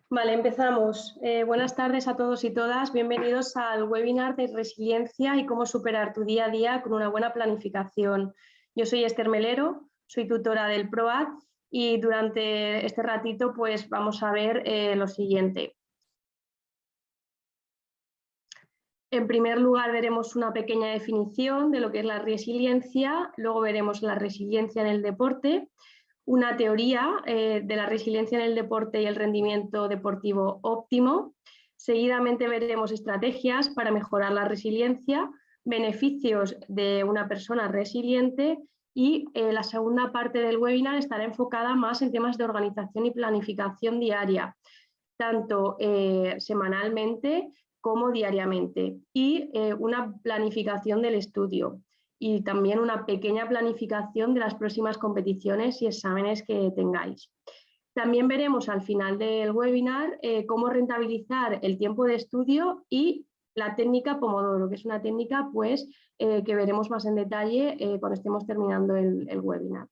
Vale, empezamos. Buenas tardes a todos y todas. Bienvenidos al webinar de resiliencia y cómo superar tu día a día con una buena planificación. Yo soy Esther Melero, soy tutora del PROAD y durante este ratito pues vamos a ver lo siguiente. En primer lugar veremos una pequeña definición de lo que es la resiliencia, luego veremos la resiliencia en el deporte, una teoría de la resiliencia en el deporte y el rendimiento deportivo óptimo. Seguidamente veremos estrategias para mejorar la resiliencia, beneficios de una persona resiliente y la segunda parte del webinar estará enfocada más en temas de organización y planificación diaria, tanto semanalmente como diariamente, y una planificación del estudio y también una pequeña planificación de las próximas competiciones y exámenes que tengáis. También veremos al final del webinar cómo rentabilizar el tiempo de estudio y la técnica Pomodoro, que es una técnica pues, que veremos más en detalle cuando estemos terminando el webinar.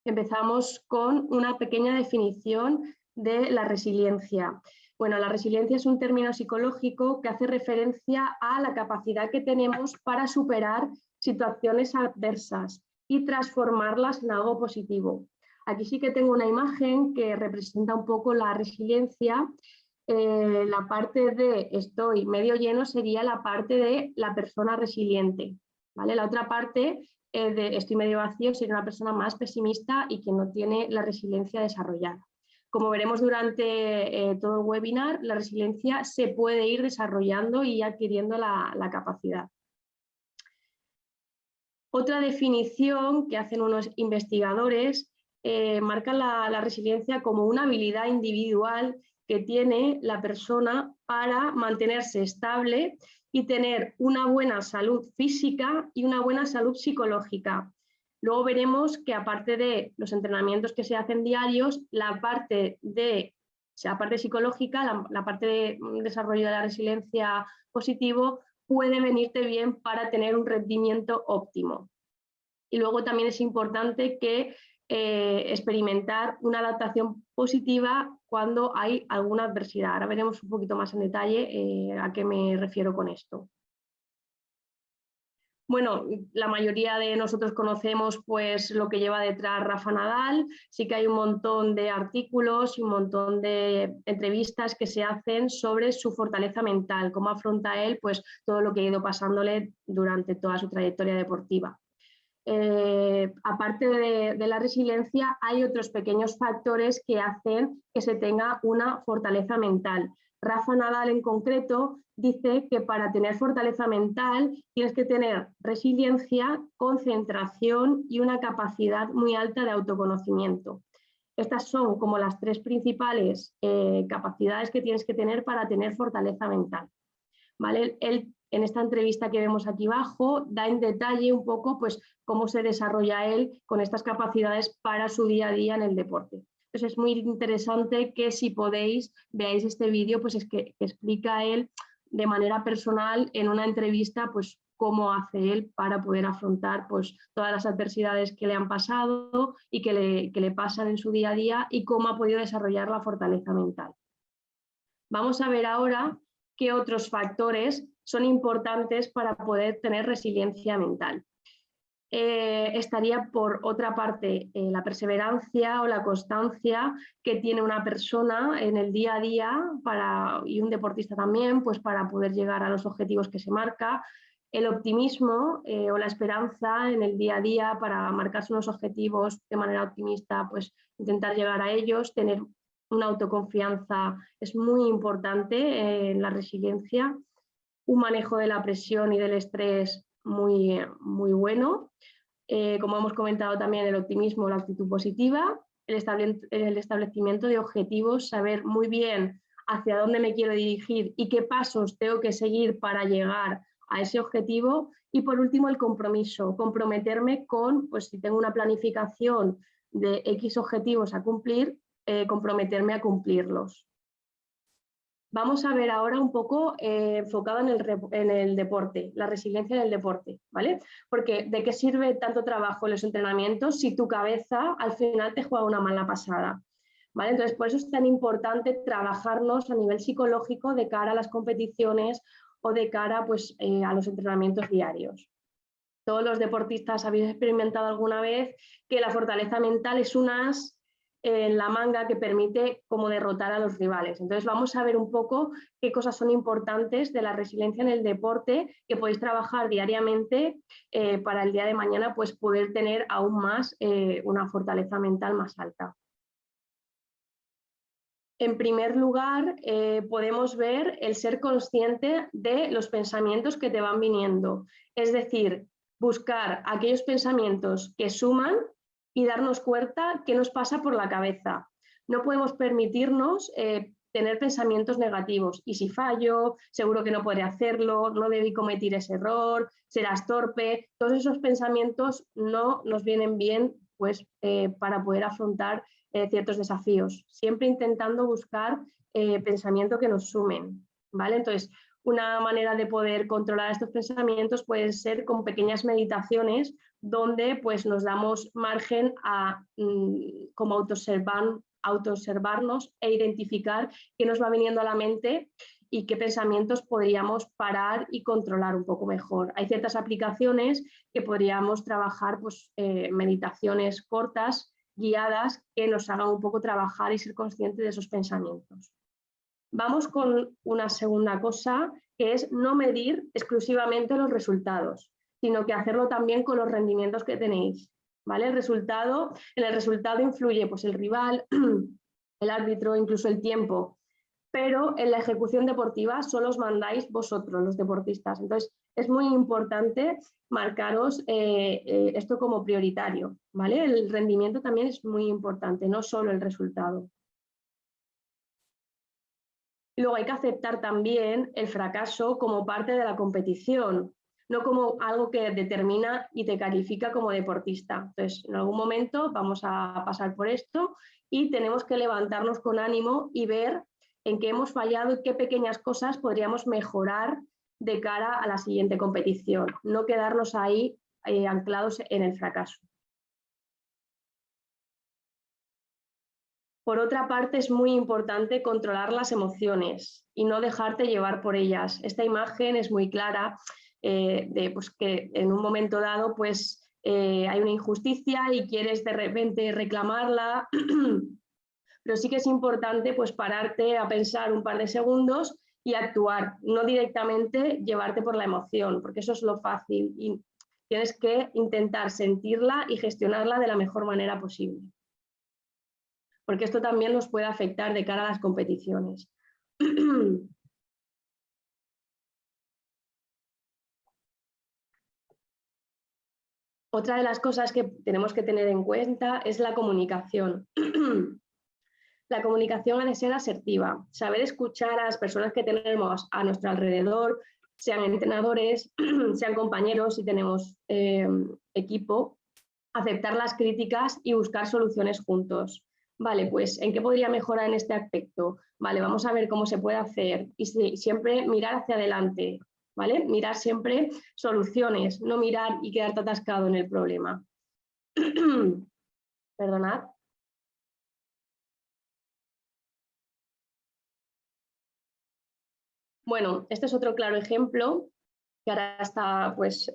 Empezamos con una pequeña definición de la resiliencia. Bueno, la resiliencia es un término psicológico que hace referencia a la capacidad que tenemos para superar situaciones adversas y transformarlas en algo positivo. Aquí sí que tengo una imagen que representa un poco la resiliencia. La parte de estoy medio lleno sería la parte de la persona resiliente, ¿vale? La otra parte de estoy medio vacío sería una persona más pesimista y que no tiene la resiliencia desarrollada. Como veremos durante todo el webinar, la resiliencia se puede ir desarrollando y adquiriendo la capacidad. Otra definición que hacen unos investigadores marca la resiliencia como una habilidad individual que tiene la persona para mantenerse estable y tener una buena salud física y una buena salud psicológica. Luego veremos que aparte de los entrenamientos que se hacen diarios, la parte psicológica, la parte de desarrollo de la resiliencia positivo, puede venirte bien para tener un rendimiento óptimo. Y luego también es importante que experimentar una adaptación positiva cuando hay alguna adversidad. Ahora veremos un poquito más en detalle a qué me refiero con esto. Bueno, la mayoría de nosotros conocemos pues lo que lleva detrás Rafa Nadal. Sí que hay un montón de artículos y un montón de entrevistas que se hacen sobre su fortaleza mental, cómo afronta él pues todo lo que ha ido pasándole durante toda su trayectoria deportiva. Aparte de la resiliencia, hay otros pequeños factores que hacen que se tenga una fortaleza mental. Rafa Nadal en concreto dice que para tener fortaleza mental tienes que tener resiliencia, concentración y una capacidad muy alta de autoconocimiento. Estas son como las tres principales capacidades que tienes que tener para tener fortaleza mental. ¿Vale? Él, en esta entrevista que vemos aquí abajo, da en detalle un poco pues, cómo se desarrolla él con estas capacidades para su día a día en el deporte. Entonces es muy interesante que si podéis veáis este vídeo, pues es que explica él de manera personal en una entrevista pues cómo hace él para poder afrontar pues, todas las adversidades que le han pasado y que le pasan en su día a día y cómo ha podido desarrollar la fortaleza mental. Vamos a ver ahora qué otros factores son importantes para poder tener resiliencia mental. Estaría por otra parte la perseverancia o la constancia que tiene una persona en el día a día y un deportista también pues para poder llegar a los objetivos que se marca, el optimismo o la esperanza en el día a día para marcarse unos objetivos de manera optimista, pues intentar llegar a ellos, tener una autoconfianza es muy importante en la resiliencia, un manejo de la presión y del estrés muy, muy bueno. Como hemos comentado también, el optimismo, la actitud positiva, el establecimiento de objetivos, saber muy bien hacia dónde me quiero dirigir y qué pasos tengo que seguir para llegar a ese objetivo. Y por último, el compromiso, comprometerme con, pues si tengo una planificación de X objetivos a cumplir, comprometerme a cumplirlos. Vamos a ver ahora un poco enfocado en el deporte, la resiliencia en el deporte, ¿vale? Porque ¿de qué sirve tanto trabajo en los entrenamientos si tu cabeza al final te juega una mala pasada? ¿vale? Entonces, por eso es tan importante trabajarnos a nivel psicológico de cara a las competiciones o de cara pues, a los entrenamientos diarios. Todos los deportistas habéis experimentado alguna vez que la fortaleza mental es un as en la manga que permite como derrotar a los rivales. Entonces vamos a ver un poco qué cosas son importantes de la resiliencia en el deporte que podéis trabajar diariamente para el día de mañana pues poder tener aún más una fortaleza mental más alta. En primer lugar, podemos ver el ser consciente de los pensamientos que te van viniendo. Es decir, buscar aquellos pensamientos que suman y darnos cuenta qué nos pasa por la cabeza. No podemos permitirnos tener pensamientos negativos. Y si fallo, seguro que no podré hacerlo, no debí cometer ese error, serás torpe. Todos esos pensamientos no nos vienen bien pues, para poder afrontar ciertos desafíos, siempre intentando buscar pensamientos que nos sumen, ¿vale? Entonces, una manera de poder controlar estos pensamientos puede ser con pequeñas meditaciones donde pues nos damos margen a como autoobservarnos e identificar qué nos va viniendo a la mente y qué pensamientos podríamos parar y controlar un poco mejor. Hay ciertas aplicaciones que podríamos trabajar, pues, meditaciones cortas, guiadas, que nos hagan un poco trabajar y ser conscientes de esos pensamientos. Vamos con una segunda cosa, que es no medir exclusivamente los resultados, sino que hacerlo también con los rendimientos que tenéis, ¿vale? En el resultado influye pues, el rival, el árbitro, incluso el tiempo, pero en la ejecución deportiva solo os mandáis vosotros, los deportistas. Entonces, es muy importante marcaros esto como prioritario, ¿vale? El rendimiento también es muy importante, no solo el resultado. Y luego hay que aceptar también el fracaso como parte de la competición, no como algo que determina y te califica como deportista. Entonces, en algún momento vamos a pasar por esto y tenemos que levantarnos con ánimo y ver en qué hemos fallado y qué pequeñas cosas podríamos mejorar de cara a la siguiente competición, no quedarnos ahí anclados en el fracaso. Por otra parte, es muy importante controlar las emociones y no dejarte llevar por ellas. Esta imagen es muy clara de pues, que en un momento dado pues, hay una injusticia y quieres de repente reclamarla, pero sí que es importante pues, pararte a pensar un par de segundos y actuar, no directamente llevarte por la emoción, porque eso es lo fácil y tienes que intentar sentirla y gestionarla de la mejor manera posible, porque esto también nos puede afectar de cara a las competiciones. Otra de las cosas que tenemos que tener en cuenta es la comunicación. La comunicación ha de ser asertiva, saber escuchar a las personas que tenemos a nuestro alrededor, sean entrenadores, sean compañeros, si tenemos equipo, aceptar las críticas y buscar soluciones juntos. Vale, pues ¿en qué podría mejorar en este aspecto? Vale, vamos a ver cómo se puede hacer y siempre mirar hacia adelante, ¿vale? Mirar siempre soluciones, no mirar y quedarte atascado en el problema. Perdonad. Bueno, este es otro claro ejemplo que ahora está pues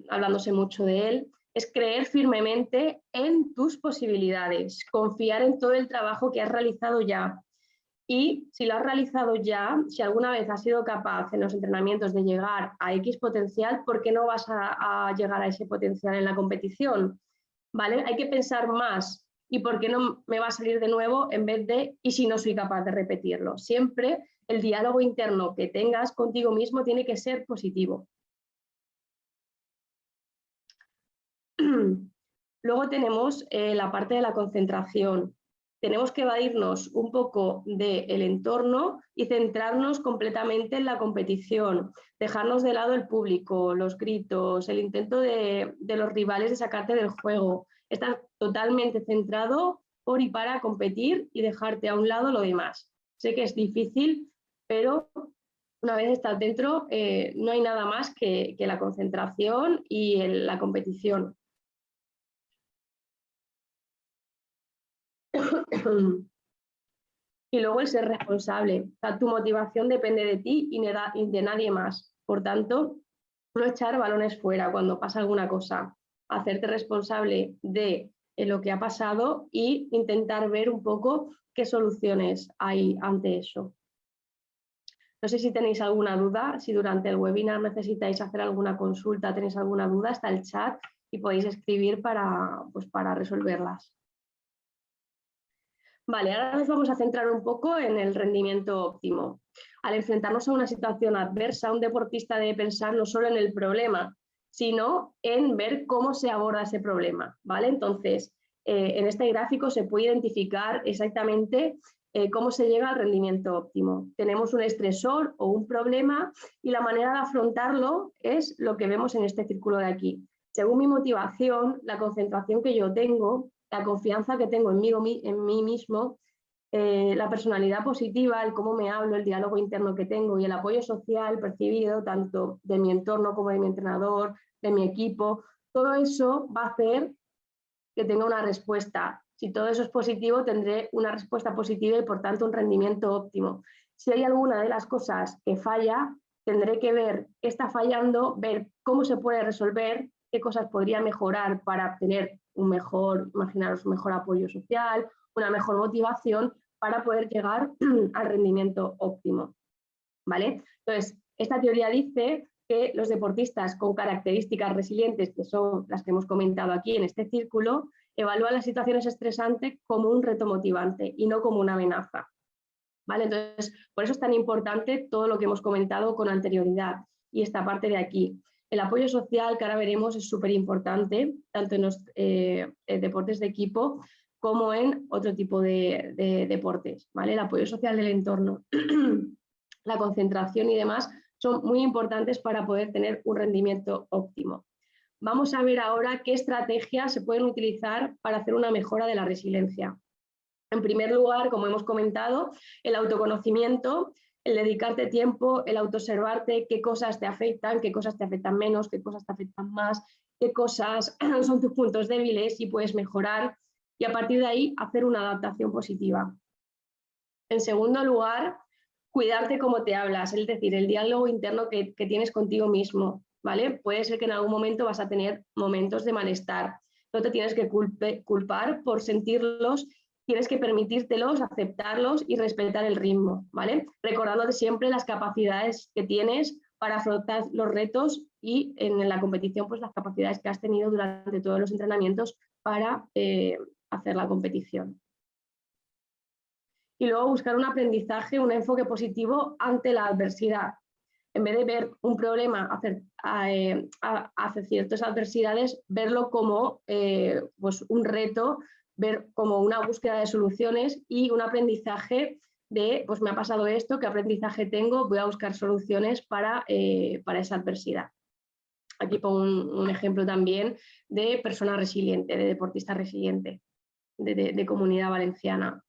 hablándose mucho de él, es creer firmemente en tus posibilidades, confiar en todo el trabajo que has realizado ya. Y si lo has realizado ya, si alguna vez has sido capaz en los entrenamientos de llegar a X potencial, ¿por qué no vas a llegar a ese potencial en la competición? ¿Vale? Hay que pensar más y por qué no me va a salir de nuevo en vez de y si no soy capaz de repetirlo. Siempre el diálogo interno que tengas contigo mismo tiene que ser positivo. Luego tenemos la parte de la concentración. Tenemos que evadirnos un poco del entorno y centrarnos completamente en la competición, dejarnos de lado el público, los gritos, el intento de los rivales de sacarte del juego. Estar totalmente centrado por y para competir y dejarte a un lado lo demás. Sé que es difícil, pero una vez estás dentro no hay nada más que la concentración y la competición. Y luego el ser responsable. O sea, tu motivación depende de ti y de nadie más. Por tanto, no echar balones fuera cuando pasa alguna cosa. Hacerte responsable de lo que ha pasado e intentar ver un poco qué soluciones hay ante eso. No sé si tenéis alguna duda, si durante el webinar necesitáis hacer alguna consulta, tenéis alguna duda, está el chat y podéis escribir para resolverlas. Vale, ahora nos vamos a centrar un poco en el rendimiento óptimo. Al enfrentarnos a una situación adversa, un deportista debe pensar no solo en el problema, sino en ver cómo se aborda ese problema, ¿vale? Entonces, en este gráfico se puede identificar exactamente cómo se llega al rendimiento óptimo. Tenemos un estresor o un problema y la manera de afrontarlo es lo que vemos en este círculo de aquí. Según mi motivación, la concentración que yo tengo, la confianza que tengo en mí mismo, la personalidad positiva, el cómo me hablo, el diálogo interno que tengo y el apoyo social percibido tanto de mi entorno como de mi entrenador, de mi equipo, todo eso va a hacer que tenga una respuesta. Si todo eso es positivo, tendré una respuesta positiva y por tanto un rendimiento óptimo. Si hay alguna de las cosas que falla, tendré que ver qué está fallando, ver cómo se puede resolver, qué cosas podría mejorar para obtener un mejor, imaginaros, un mejor apoyo social, una mejor motivación para poder llegar al rendimiento óptimo. ¿Vale? Entonces, esta teoría dice que los deportistas con características resilientes, que son las que hemos comentado aquí en este círculo, evalúan las situaciones estresantes como un reto motivante y no como una amenaza. ¿Vale? Entonces, por eso es tan importante todo lo que hemos comentado con anterioridad y esta parte de aquí. El apoyo social, que ahora veremos, es súper importante, tanto en los deportes de equipo como en otro tipo de deportes. ¿Vale? El apoyo social del entorno, la concentración y demás son muy importantes para poder tener un rendimiento óptimo. Vamos a ver ahora qué estrategias se pueden utilizar para hacer una mejora de la resiliencia. En primer lugar, como hemos comentado, el autoconocimiento, el dedicarte tiempo, el autoobservarte, qué cosas te afectan menos, qué cosas te afectan más, qué cosas son tus puntos débiles y puedes mejorar y a partir de ahí hacer una adaptación positiva. En segundo lugar, cuidarte cómo te hablas, es decir, el diálogo interno que tienes contigo mismo, ¿vale? Puede ser que en algún momento vas a tener momentos de malestar, no te tienes que culpar por sentirlos, tienes que permitírtelos, aceptarlos y respetar el ritmo, ¿vale? Recordándote siempre las capacidades que tienes para afrontar los retos y en la competición, pues las capacidades que has tenido durante todos los entrenamientos para hacer la competición. Y luego buscar un aprendizaje, un enfoque positivo ante la adversidad. En vez de ver un problema hacia ciertas adversidades, verlo como pues un reto, ver como una búsqueda de soluciones y un aprendizaje de, pues me ha pasado esto, qué aprendizaje tengo, voy a buscar soluciones para esa adversidad. Aquí pongo un ejemplo también de persona resiliente, de deportista resiliente, de Comunidad Valenciana.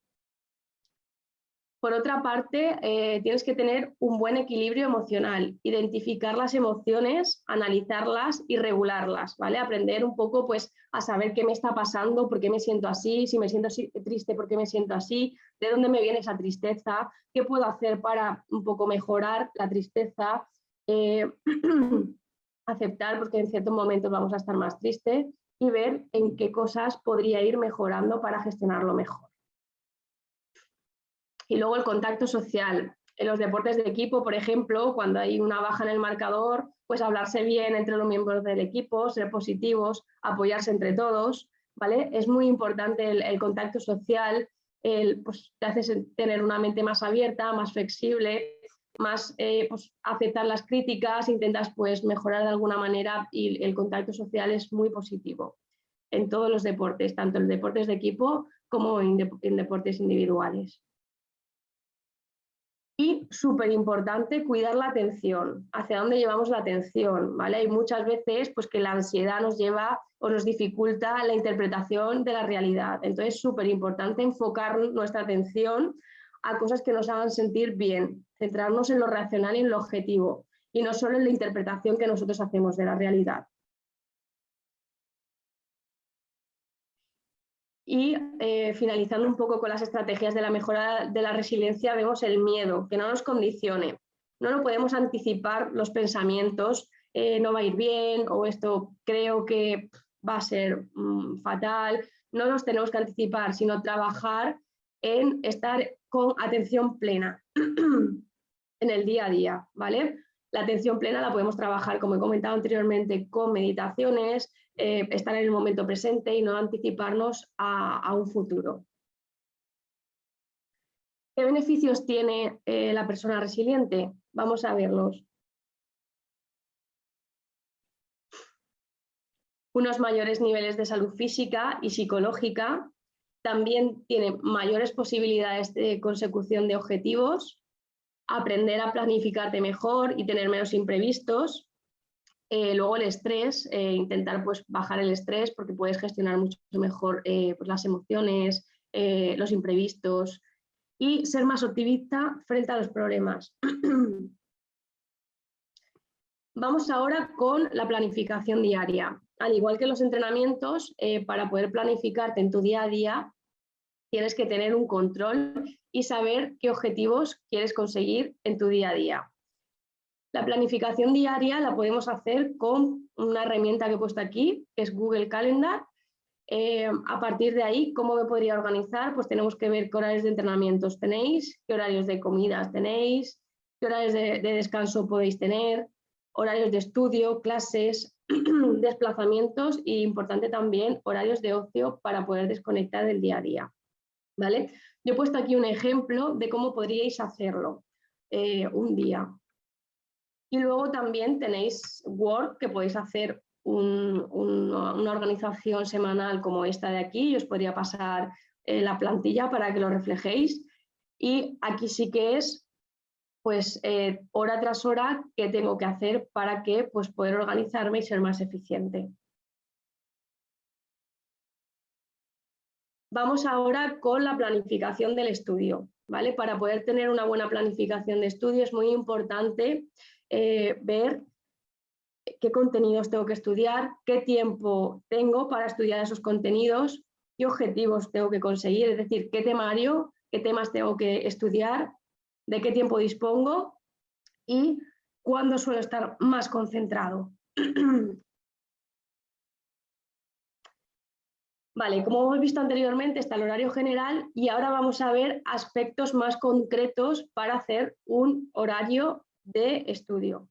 Por otra parte, tienes que tener un buen equilibrio emocional, identificar las emociones, analizarlas y regularlas, ¿vale? Aprender un poco pues, a saber qué me está pasando, por qué me siento así, si me siento triste, por qué me siento así, de dónde me viene esa tristeza, qué puedo hacer para un poco mejorar la tristeza, aceptar porque en ciertos momentos vamos a estar más tristes y ver en qué cosas podría ir mejorando para gestionarlo mejor. Y luego el contacto social. En los deportes de equipo, por ejemplo, cuando hay una baja en el marcador, pues hablarse bien entre los miembros del equipo, ser positivos, apoyarse entre todos, ¿vale? Es muy importante el contacto social, pues, te hace tener una mente más abierta, más flexible, más pues, aceptar las críticas, intentas pues, mejorar de alguna manera y el contacto social es muy positivo en todos los deportes, tanto en deportes de equipo como en deportes individuales. Y súper importante, cuidar la atención, hacia dónde llevamos la atención, ¿vale? Hay muchas veces pues, que la ansiedad nos lleva o nos dificulta la interpretación de la realidad. Entonces, súper importante enfocar nuestra atención a cosas que nos hagan sentir bien, centrarnos en lo racional y en lo objetivo, y no solo en la interpretación que nosotros hacemos de la realidad. Y finalizando un poco con las estrategias de la mejora de la resiliencia, vemos el miedo, que no nos condicione. No podemos anticipar los pensamientos, no va a ir bien o esto creo que va a ser fatal. No los tenemos que anticipar, sino trabajar en estar con atención plena en el día a día, ¿vale? La atención plena la podemos trabajar, como he comentado anteriormente, con meditaciones, estar en el momento presente y no anticiparnos a un futuro. ¿Qué beneficios tiene la persona resiliente? Vamos a verlos. Unos mayores niveles de salud física y psicológica, también tiene mayores posibilidades de consecución de objetivos, aprender a planificarte mejor y tener menos imprevistos. Luego el estrés, intentar pues, bajar el estrés porque puedes gestionar mucho mejor pues, las emociones, los imprevistos y ser más optimista frente a los problemas. Vamos ahora con la planificación diaria. Al igual que los entrenamientos, para poder planificarte en tu día a día, tienes que tener un control y saber qué objetivos quieres conseguir en tu día a día. La planificación diaria la podemos hacer con una herramienta que he puesto aquí, que es Google Calendar. A partir de ahí, ¿cómo me podría organizar? Pues tenemos que ver qué horarios de entrenamientos tenéis, qué horarios de comidas tenéis, qué horarios de descanso podéis tener, horarios de estudio, clases, desplazamientos y, importante también, horarios de ocio para poder desconectar del día a día. ¿Vale? Yo he puesto aquí un ejemplo de cómo podríais hacerlo un día. Y luego también tenéis Word, que podéis hacer una organización semanal como esta de aquí. Yo os podría pasar la plantilla para que lo reflejéis. Y aquí sí que es, pues, hora tras hora qué tengo que hacer para que, pues, poder organizarme y ser más eficiente. Vamos ahora con la planificación del estudio, ¿vale? Para poder tener una buena planificación de estudio es muy importante ver qué contenidos tengo que estudiar, qué tiempo tengo para estudiar esos contenidos, qué objetivos tengo que conseguir, es decir, qué temario, qué temas tengo que estudiar, de qué tiempo dispongo y cuándo suelo estar más concentrado. Vale, como hemos visto anteriormente está el horario general y ahora vamos a ver aspectos más concretos para hacer un horario de estudio.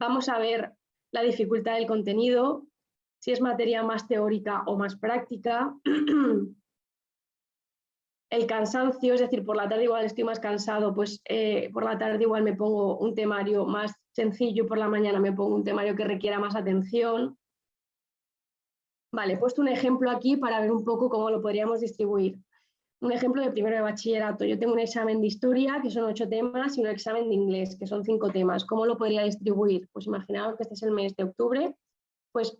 Vamos a ver la dificultad del contenido, si es materia más teórica o más práctica, el cansancio, es decir, por la tarde igual estoy más cansado, pues por la tarde igual me pongo un temario más sencillo, por la mañana me pongo un temario que requiera más atención. Vale, he puesto un ejemplo aquí para ver un poco cómo lo podríamos distribuir. Un ejemplo de primero de bachillerato. Yo tengo un examen de historia, que son 8 temas, y un examen de inglés, que son 5 temas. ¿Cómo lo podría distribuir? Pues imaginaos que este es el mes de octubre, pues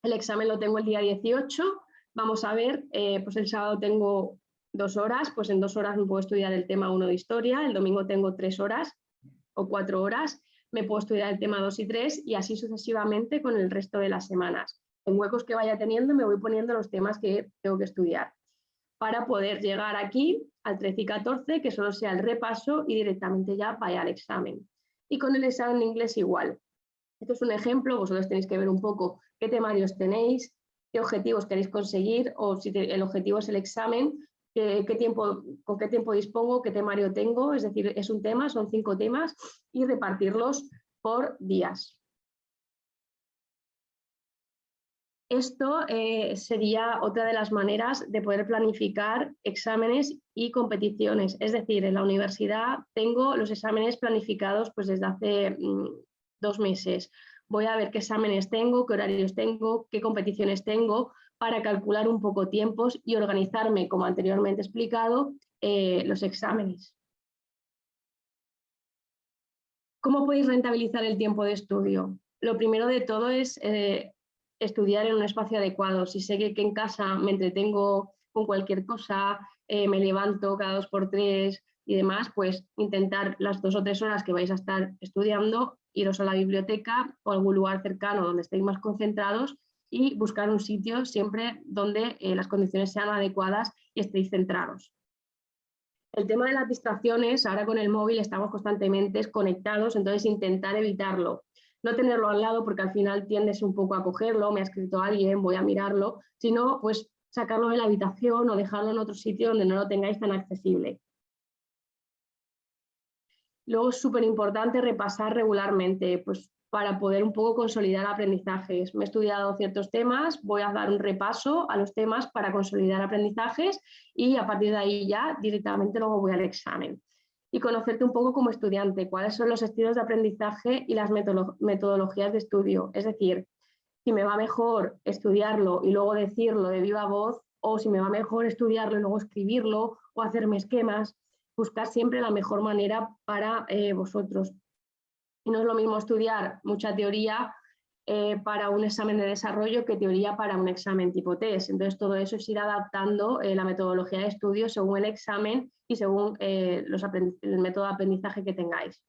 el examen lo tengo el día 18. Vamos a ver, pues el sábado tengo 2 horas, pues en 2 horas me puedo estudiar el tema 1 de historia, el domingo tengo 3 horas o 4 horas, me puedo estudiar el tema 2 y 3 y así sucesivamente con el resto de las semanas. En huecos que vaya teniendo me voy poniendo los temas que tengo que estudiar para poder llegar aquí al 13 y 14, que solo sea el repaso y directamente ya vaya al examen. Y con el examen de inglés igual. Esto es un ejemplo, vosotros tenéis que ver un poco qué temarios tenéis, qué objetivos queréis conseguir o si el objetivo es el examen, con qué tiempo dispongo, qué temario tengo, es decir, es un tema, son 5 temas y repartirlos por días. Esto sería otra de las maneras de poder planificar exámenes y competiciones. Es decir, en la universidad tengo los exámenes planificados pues, desde hace 2 meses. Voy a ver qué exámenes tengo, qué horarios tengo, qué competiciones tengo para calcular un poco tiempos y organizarme, como anteriormente he explicado, los exámenes. ¿Cómo podéis rentabilizar el tiempo de estudio? Lo primero de todo es estudiar en un espacio adecuado. Si sé que en casa me entretengo con cualquier cosa, me levanto cada 2 por 3 y demás, pues intentar las 2 o 3 horas que vais a estar estudiando, iros a la biblioteca o a algún lugar cercano donde estéis más concentrados y buscar un sitio siempre donde las condiciones sean adecuadas y estéis centrados. El tema de las distracciones, ahora con el móvil estamos constantemente conectados, entonces intentar evitarlo. No tenerlo al lado porque al final tiendes un poco a cogerlo, me ha escrito alguien, voy a mirarlo, sino pues sacarlo de la habitación o dejarlo en otro sitio donde no lo tengáis tan accesible. Luego es súper importante repasar regularmente, pues para poder un poco consolidar aprendizajes. Me he estudiado ciertos temas, voy a dar un repaso a los temas para consolidar aprendizajes y a partir de ahí ya directamente luego voy al examen. Y conocerte un poco como estudiante, cuáles son los estilos de aprendizaje y las metodologías de estudio. Es decir, si me va mejor estudiarlo y luego decirlo de viva voz, o si me va mejor estudiarlo y luego escribirlo o hacerme esquemas, buscar siempre la mejor manera para vosotros. Y no es lo mismo estudiar mucha teoría para un examen de desarrollo que teoría para un examen tipo test. Entonces, todo eso es ir adaptando la metodología de estudio según el examen y según el método de aprendizaje que tengáis.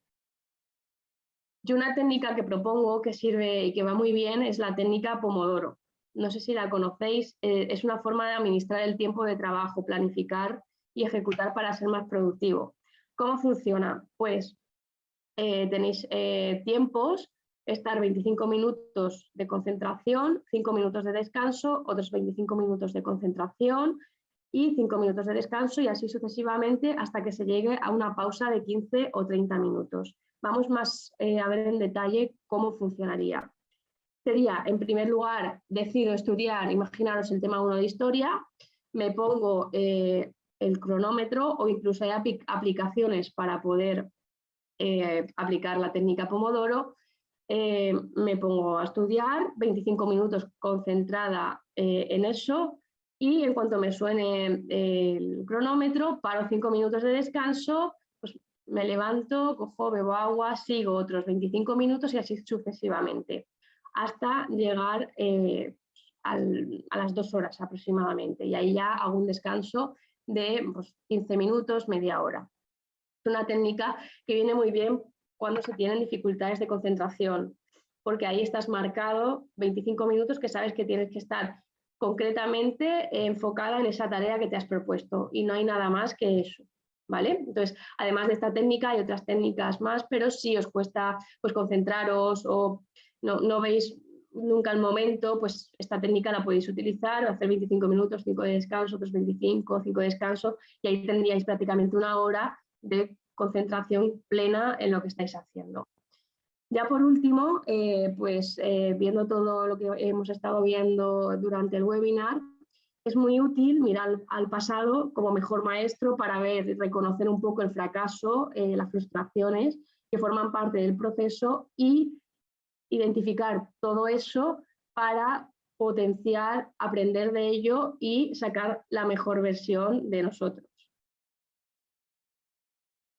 Yo una técnica que propongo que sirve y que va muy bien es la técnica Pomodoro. No sé si la conocéis, es una forma de administrar el tiempo de trabajo, planificar y ejecutar para ser más productivo. ¿Cómo funciona? Pues tenéis tiempos, estar 25 minutos de concentración, 5 minutos de descanso, otros 25 minutos de concentración y 5 minutos de descanso y así sucesivamente hasta que se llegue a una pausa de 15 o 30 minutos. Vamos más a ver en detalle cómo funcionaría. Sería, en primer lugar, decido estudiar, imaginaros el tema 1 de historia, me pongo el cronómetro o incluso hay aplicaciones para poder aplicar la técnica Pomodoro, me pongo a estudiar, 25 minutos concentrada en eso y en cuanto me suene el cronómetro, paro 5 minutos de descanso, pues me levanto, cojo, bebo agua, sigo otros 25 minutos y así sucesivamente, hasta llegar a las 2 horas aproximadamente y ahí ya hago un descanso de pues, 15 minutos, media hora. Es una técnica que viene muy bien cuando se tienen dificultades de concentración, porque ahí estás marcado 25 minutos que sabes que tienes que estar concretamente enfocada en esa tarea que te has propuesto y no hay nada más que eso, ¿vale? Entonces, además de esta técnica hay otras técnicas más, pero si os cuesta pues, concentraros o no veis nunca el momento, pues esta técnica la podéis utilizar o hacer 25 minutos, 5 de descanso, otros 25, 5 de descanso y ahí tendríais prácticamente una hora de concentración plena en lo que estáis haciendo. Ya por último, viendo todo lo que hemos estado viendo durante el webinar, es muy útil mirar al pasado como mejor maestro para ver y reconocer un poco el fracaso, las frustraciones que forman parte del proceso y identificar todo eso para potenciar, aprender de ello y sacar la mejor versión de nosotros.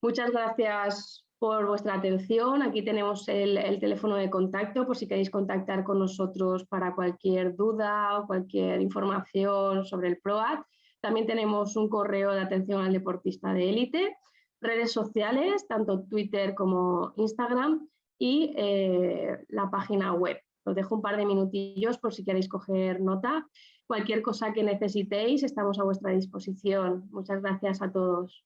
Muchas gracias por vuestra atención. Aquí tenemos el teléfono de contacto por si queréis contactar con nosotros para cualquier duda o cualquier información sobre el PROAD. También tenemos un correo de atención al deportista de élite, redes sociales, tanto Twitter como Instagram y la página web. Os dejo un par de minutillos por si queréis coger nota. Cualquier cosa que necesitéis, estamos a vuestra disposición. Muchas gracias a todos.